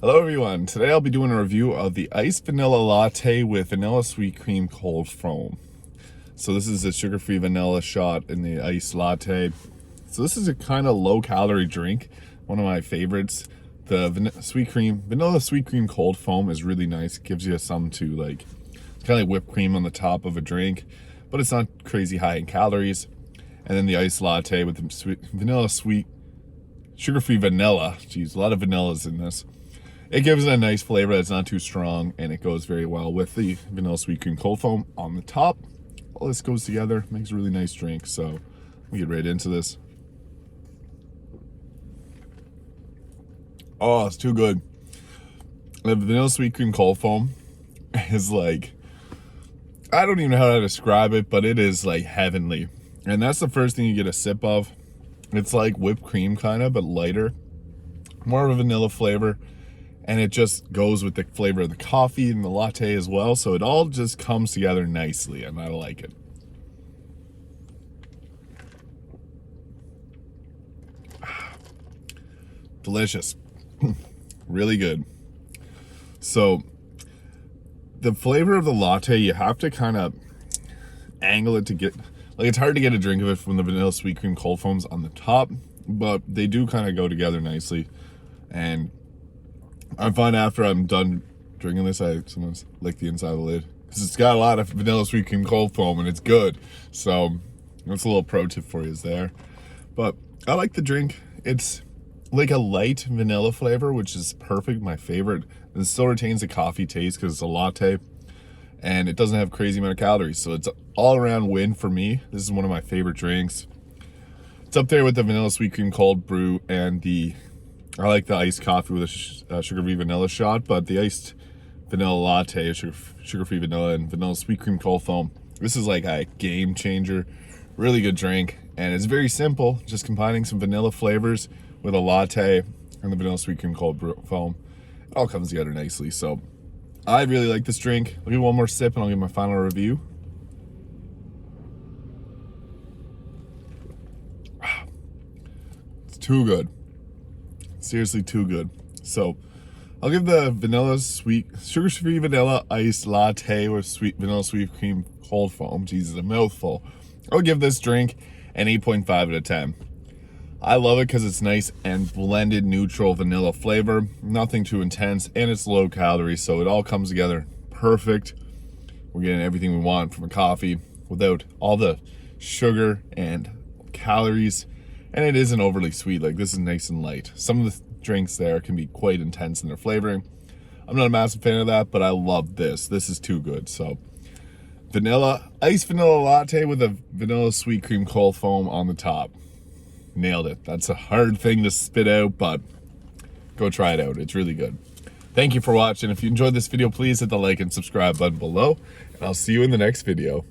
Hello everyone, today I'll be doing a review of the iced vanilla latte with vanilla sweet cream cold foam. So this is a sugar-free vanilla shot in the iced latte. So this is a kind of low-calorie drink, one of my favorites. The vanilla sweet cream cold foam is really nice. It gives you something to like, it's kind of like whipped cream on the top of a drink, but it's not crazy high in calories. And then the iced latte with the sweet sugar-free vanilla. Geez, a lot of vanillas in this. It gives it a nice flavor that's not too strong, and it goes very well with the vanilla sweet cream cold foam on the top. All this goes together, makes a really nice drink. So we get right into this. Oh, it's too good. The vanilla sweet cream cold foam is like, I don't even know how to describe it, but it is like heavenly. And that's the first thing you get a sip of. It's like whipped cream kind of, but lighter. More of a vanilla flavor. And it just goes with the flavor of the coffee and the latte as well. So it all just comes together nicely, and I like it. Delicious. Really good. So the flavor of the latte, you have to kind of angle it to get, like, it's hard to get a drink of it from the vanilla sweet cream cold foams on the top, but they do kind of go together nicely. And I find after I'm done drinking this, I sometimes lick the inside of the lid because it's got a lot of vanilla sweet cream cold foam and it's good. So that's a little pro tip for you is there. But I like the drink. It's like a light vanilla flavor, which is perfect, my favorite. And it still retains the coffee taste because it's a latte, and it doesn't have crazy amount of calories. So it's an all-around win for me. This is one of my favorite drinks. It's up there with the vanilla sweet cream cold brew and I like the iced coffee with a sugar-free vanilla shot, but the iced vanilla latte, sugar-free vanilla, and vanilla sweet cream cold foam, this is like a game changer. Really good drink, and it's very simple, just combining some vanilla flavors with a latte and the vanilla sweet cream cold foam. It all comes together nicely, so I really like this drink. I'll give one more sip and I'll give my final review. It's too good. Seriously too good. So I'll give the vanilla sugar-free vanilla iced latte with vanilla sweet cream cold foam, Jesus, a mouthful, I'll give this drink an 8.5 out of 10. I love it because it's nice and blended neutral vanilla flavor, nothing too intense, and it's low calorie, so it all comes together perfect. We're getting everything we want from a coffee without all the sugar and calories. And it isn't overly sweet, like this is nice and light. Some of the drinks there can be quite intense in their flavoring. I'm not a massive fan of that, but I love this. This is too good. So iced vanilla latte with a vanilla sweet cream cold foam on the top. Nailed it. That's a hard thing to spit out, but go try it out. It's really good. Thank you for watching. If you enjoyed this video, please hit the like and subscribe button below, and I'll see you in the next video.